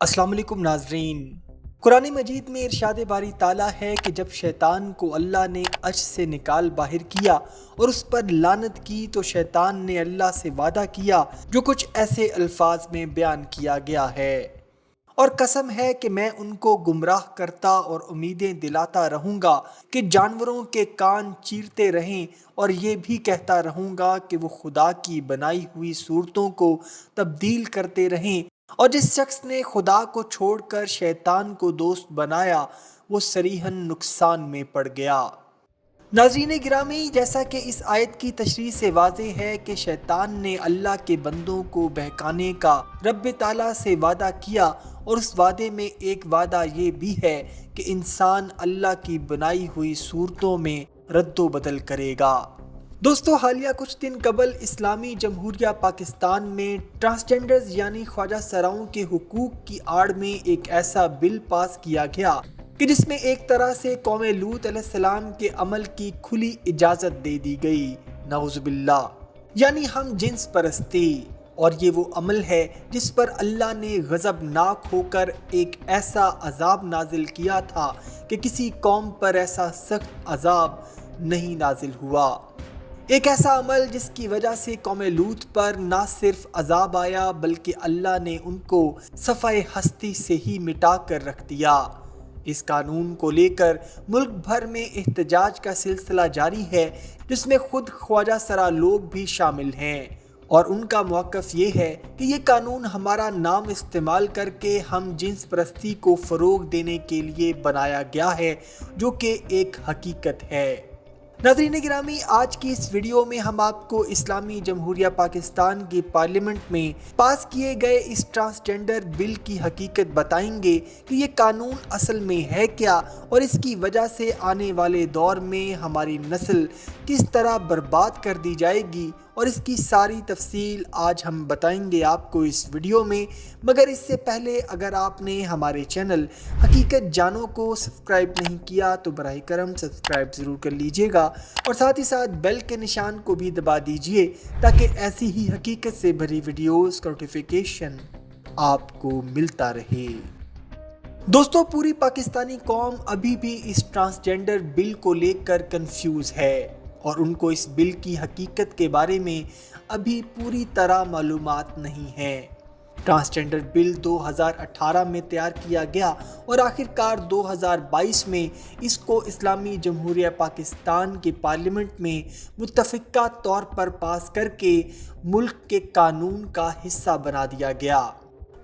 अस्सलाम वालेकुम नाजरीन। कुरान मजीद में इरशाद बारी ताला है कि जब शैतान को अल्लाह ने अर्श से निकाल बाहर किया और उस पर लानत की तो शैतान ने अल्लाह से वादा किया जो कुछ ऐसे अल्फाज में बयान किया गया है, और कसम है कि मैं उनको गुमराह करता और उम्मीदें दिलाता रहूँगा कि जानवरों के कान चीरते रहें, और ये भी कहता रहूँगा कि वो खुदा की बनाई हुई सूरतों को तब्दील करते रहें। और जिस शख्स ने खुदा को छोड़कर शैतान को दोस्त बनाया वो सरीहन नुकसान में पड़ गया। नाज़रीन गिरामी, जैसा कि इस आयत की तशरीह से वाज़ेह है कि शैतान ने अल्लाह के बंदों को बहकाने का रब ताला से वादा किया, और उस वादे में एक वादा ये भी है कि इंसान अल्लाह की बनाई हुई सूरतों में रद्दो बदल करेगा। दोस्तों, हालिया कुछ दिन कबल इस्लामी जमहूरिया पाकिस्तान में ट्रांसजेंडर्स यानी ख्वाजा सराओं के हुकूक की आड़ में एक ऐसा बिल पास किया गया कि जिसमें एक तरह से कौम लूत अलैहिस्सलाम के अमल की खुली इजाज़त दे दी गई, नाउज़ुबिल्लाह, यानी हम जिन्स परस्ती। और ये वो अमल है जिस पर अल्लाह ने गज़बनाक होकर एक ऐसा अजाब नाजिल किया था कि किसी कौम पर ऐसा सख्त अजाब नहीं नाजिल हुआ। एक ऐसा अमल जिसकी वजह से कौम लूत पर ना सिर्फ अजाब आया बल्कि अल्लाह ने उनको सफ़ाए हस्ती से ही मिटा कर रख दिया। इस कानून को लेकर मुल्क भर में एहतजाज का सिलसिला जारी है, जिसमें खुद ख्वाजा सरा लोग भी शामिल हैं, और उनका मौक़िफ़ ये है कि ये कानून हमारा नाम इस्तेमाल करके हम जिन्स परस्ती को फ़रोग़ देने के लिए बनाया गया है, जो कि एक हकीकत है। नाज़रीन गिरामी, आज की इस वीडियो में हम आपको इस्लामी जमहूरिया पाकिस्तान की पार्लियामेंट में पास किए गए इस ट्रांसजेंडर बिल की हकीकत बताएंगे कि ये कानून असल में है क्या, और इसकी वजह से आने वाले दौर में हमारी नस्ल किस तरह बर्बाद कर दी जाएगी, और इसकी सारी तफसील आज हम बताएंगे आपको इस वीडियो में। मगर इससे पहले अगर आपने हमारे चैनल हकीकत जानो को सब्सक्राइब नहीं किया तो बराह करम सब्सक्राइब ज़रूर कर लीजिएगा, और साथ ही साथ बेल के निशान को भी दबा दीजिए ताकि ऐसी ही हकीकत से भरी वीडियोस का नोटिफिकेशन आपको मिलता रहे। दोस्तों, पूरी पाकिस्तानी कौम अभी भी इस ट्रांसजेंडर बिल को लेकर कंफ्यूज है, और उनको इस बिल की हकीकत के बारे में अभी पूरी तरह मालूमात नहीं है। ट्रांसजेंडर बिल 2018 में तैयार किया गया और आखिरकार 2022 में इसको इस्लामी जमहूरिया पाकिस्तान के पार्लियामेंट में मुत्तफ़िक़ा तौर पर पास करके मुल्क के कानून का हिस्सा बना दिया गया,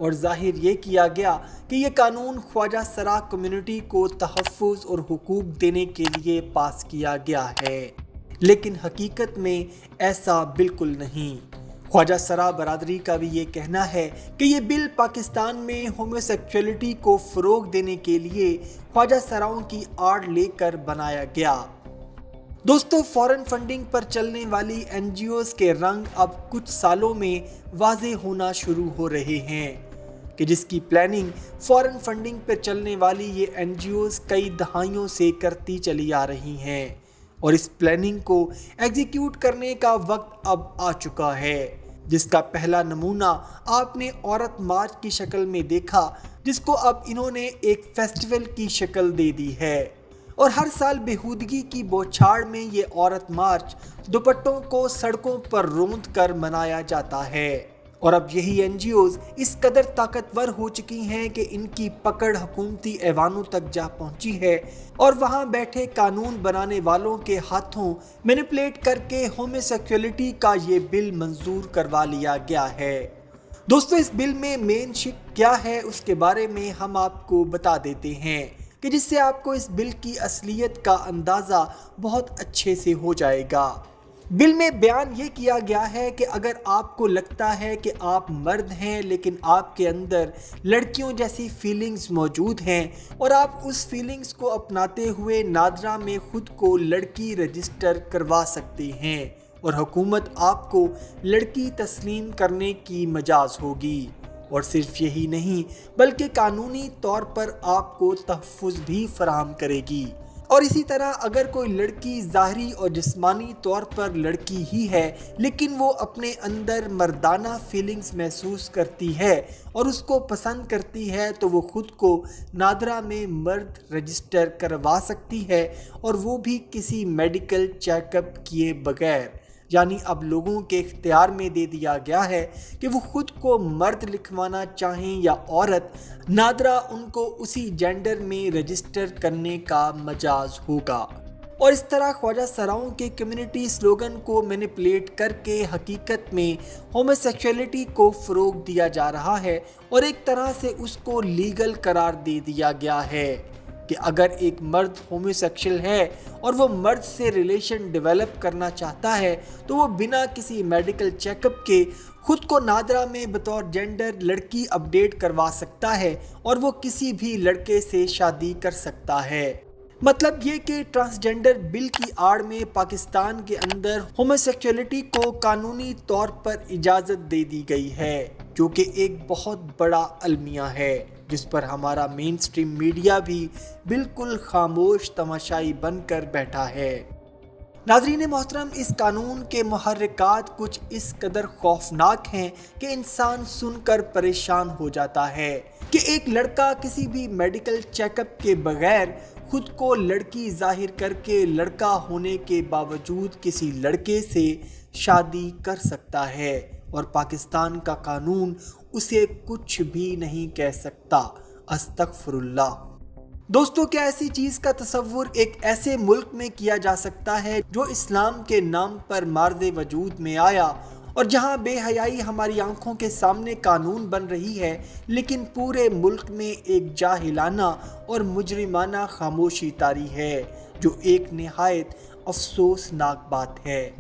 और ज़ाहिर ये किया गया कि ये कानून ख्वाजा सरा कम्युनिटी को तहफ़्फ़ुज़ और हुकूक देने के लिए पास किया गया है, लेकिन हकीकत में ऐसा बिल्कुल नहीं। ख्वाजा सरा बरादरी का भी ये कहना है कि ये बिल पाकिस्तान में होमोसेक्सुअलिटी को फ़रोग़ देने के लिए ख्वाजा सराओं की आड़ लेकर बनाया गया। दोस्तों, फ़ॉरेन फंडिंग पर चलने वाली NGOs के रंग अब कुछ सालों में वाज़ेह होना शुरू हो रहे हैं कि जिसकी प्लानिंग फ़ॉरेन फंडिंग पर चलने वाली ये NGOs कई दहाइयों से करती चली आ रही हैं, और इस प्लानिंग को एग्जीक्यूट करने का वक्त अब आ चुका है, जिसका पहला नमूना आपने औरत मार्च की शक्ल में देखा, जिसको अब इन्होंने एक फेस्टिवल की शक्ल दे दी है। और हर साल बेहूदगी की बौछार में ये औरत मार्च दुपट्टों को सड़कों पर रौंद कर मनाया जाता है, और अब यही NGOs इस कदर ताकतवर हो चुकी हैं कि इनकी पकड़ हुकूमती ऐवानों तक जा पहुंची है, और वहां बैठे कानून बनाने वालों के हाथों मैनिपुलेट करके होमोसेक्सुअलिटी का ये बिल मंजूर करवा लिया गया है। दोस्तों, इस बिल में मेन शिक क्या है उसके बारे में हम आपको बता देते हैं कि जिससे आपको इस बिल की असलियत का अंदाज़ा बहुत अच्छे से हो जाएगा। बिल में बयान ये किया गया है कि अगर आपको लगता है कि आप मर्द हैं लेकिन आपके अंदर लड़कियों जैसी फीलिंग्स मौजूद हैं, और आप उस फीलिंग्स को अपनाते हुए नादरा में ख़ुद को लड़की रजिस्टर करवा सकते हैं, और हुकूमत आपको लड़की तस्लीम करने की मजाज होगी। और सिर्फ यही नहीं बल्कि कानूनी तौर पर आपको तहफ़्फ़ुज़ भी फराहम करेगी। اور اسی طرح اگر کوئی لڑکی ظاہری اور جسمانی طور پر لڑکی ہی ہے لیکن وہ اپنے اندر مردانہ فیلنگز محسوس کرتی ہے اور اس کو پسند کرتی ہے تو وہ خود کو نادرا میں مرد رجسٹر کروا سکتی ہے، اور وہ بھی کسی میڈیکل چیک اپ کیے بغیر۔ یعنی اب لوگوں کے اختیار میں دے دیا گیا ہے کہ وہ خود کو مرد لکھوانا چاہیں یا عورت، نادرا ان کو اسی جینڈر میں رجسٹر کرنے کا مجاز ہوگا۔ اور اس طرح خواجہ سراؤں کے کمیونٹی سلوگن کو مینیپولیٹ کر کے حقیقت میں ہومو سیکشولیٹی کو فروغ دیا جا رہا ہے، اور ایک طرح سے اس کو لیگل قرار دے دیا گیا ہے کہ اگر ایک مرد ہومو سیکشل ہے اور وہ مرد سے ریلیشن ڈیولپ کرنا چاہتا ہے تو وہ بنا کسی میڈیکل چیک اپ کے خود کو نادرا میں بطور جینڈر لڑکی اپڈیٹ کروا سکتا ہے، اور وہ کسی بھی لڑکے سے شادی کر سکتا ہے۔ مطلب یہ کہ ٹرانسجینڈر بل کی آڑ میں پاکستان کے اندر ہومو سیکشولیٹی کو قانونی طور پر اجازت دے دی گئی ہے، جو کہ ایک بہت بڑا المیہ ہے جس پر ہمارا مین سٹریم میڈیا بھی بالکل خاموش تماشائی بن کر بیٹھا ہے۔ ناظرین محترم، اس قانون کے محرکات کچھ اس قدر خوفناک ہیں کہ انسان سن کر پریشان ہو جاتا ہے کہ ایک لڑکا کسی بھی میڈیکل چیک اپ کے بغیر خود کو لڑکی ظاہر کر کے لڑکا ہونے کے باوجود کسی لڑکے سے شادی کر سکتا ہے، اور پاکستان کا قانون اسے کچھ بھی نہیں کہہ سکتا۔ استغفر اللہ۔ دوستو، کیا ایسی چیز کا تصور ایک ایسے ملک میں کیا جا سکتا ہے جو اسلام کے نام پر مارد وجود میں آیا، اور جہاں بے حیائی ہماری آنکھوں کے سامنے قانون بن رہی ہے، لیکن پورے ملک میں ایک جاہلانہ اور مجرمانہ خاموشی طاری ہے، جو ایک نہایت افسوسناک بات ہے۔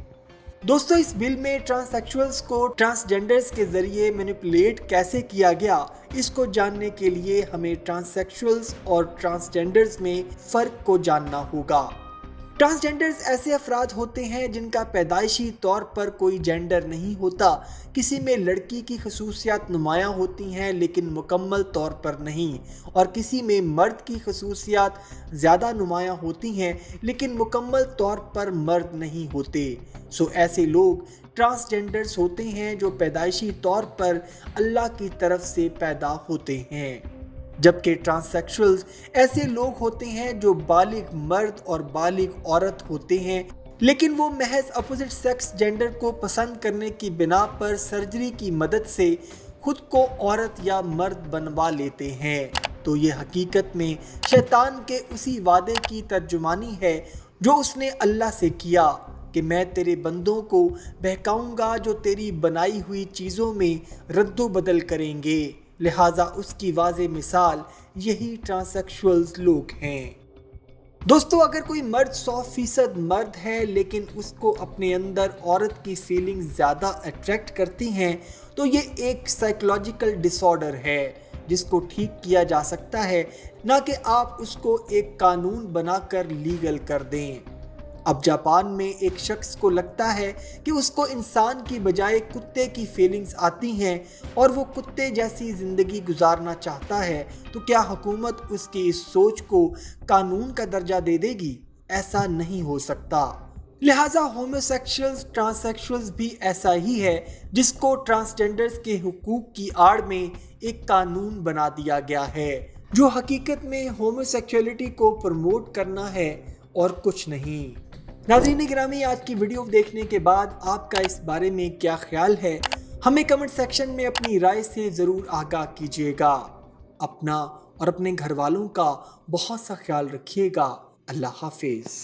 دوستو، اس بل میں ٹرانسیکشولز کو ٹرانسجینڈرز کے ذریعے مینیپولیٹ کیسے کیا گیا، اس کو جاننے کے لیے ہمیں ٹرانسیکشولز اور ٹرانسجینڈرز میں فرق کو جاننا ہوگا۔ ٹرانسجینڈرز ایسے افراد ہوتے ہیں جن کا پیدائشی طور پر کوئی جینڈر نہیں ہوتا، کسی میں لڑکی کی خصوصیات نمایاں ہوتی ہیں لیکن مکمل طور پر نہیں، اور کسی میں مرد کی خصوصیات زیادہ نمایاں ہوتی ہیں لیکن مکمل طور پر مرد نہیں ہوتے۔ ایسے لوگ ٹرانسجینڈرز ہوتے ہیں جو پیدائشی طور پر اللہ کی طرف سے پیدا ہوتے ہیں، جبکہ ٹرانسیکشولز ایسے لوگ ہوتے ہیں جو بالغ مرد اور بالغ عورت ہوتے ہیں، لیکن وہ محض اپوزٹ سیکس جینڈر کو پسند کرنے کی بنا پر سرجری کی مدد سے خود کو عورت یا مرد بنوا لیتے ہیں۔ تو یہ حقیقت میں شیطان کے اسی وعدے کی ترجمانی ہے جو اس نے اللہ سے کیا کہ میں تیرے بندوں کو بہکاؤں گا جو تیری بنائی ہوئی چیزوں میں رد و بدل کریں گے، لہٰذا اس کی واضح مثال یہی ٹرانسیکشولز لوگ ہیں۔ دوستو، اگر کوئی مرد 100% مرد ہے لیکن اس کو اپنے اندر عورت کی فیلنگ زیادہ اٹریکٹ کرتی ہیں تو یہ ایک سائیکولوجیکل ڈس آرڈر ہے جس کو ٹھیک کیا جا سکتا ہے، نہ کہ آپ اس کو ایک قانون بنا کر لیگل کر دیں۔ اب جاپان میں ایک شخص کو لگتا ہے کہ اس کو انسان کی بجائے کتے کی فیلنگز آتی ہیں اور وہ کتے جیسی زندگی گزارنا چاہتا ہے، تو کیا حکومت اس کی اس سوچ کو قانون کا درجہ دے دے گی؟ ایسا نہیں ہو سکتا۔ لہٰذا ہومو سیکشولز، ٹرانسیکشولز بھی ایسا ہی ہے جس کو ٹرانسجینڈرز کے حقوق کی آڑ میں ایک قانون بنا دیا گیا ہے جو حقیقت میں ہومو سیکشولیٹی کو پروموٹ کرنا ہے اور کچھ نہیں۔ ناظرین گرامی، آج کی ویڈیو دیکھنے کے بعد آپ کا اس بارے میں کیا خیال ہے؟ ہمیں کمنٹ سیکشن میں اپنی رائے سے ضرور آگاہ کیجیے گا۔ اپنا اور اپنے گھر والوں کا بہت سا خیال رکھیے گا۔ اللہ حافظ۔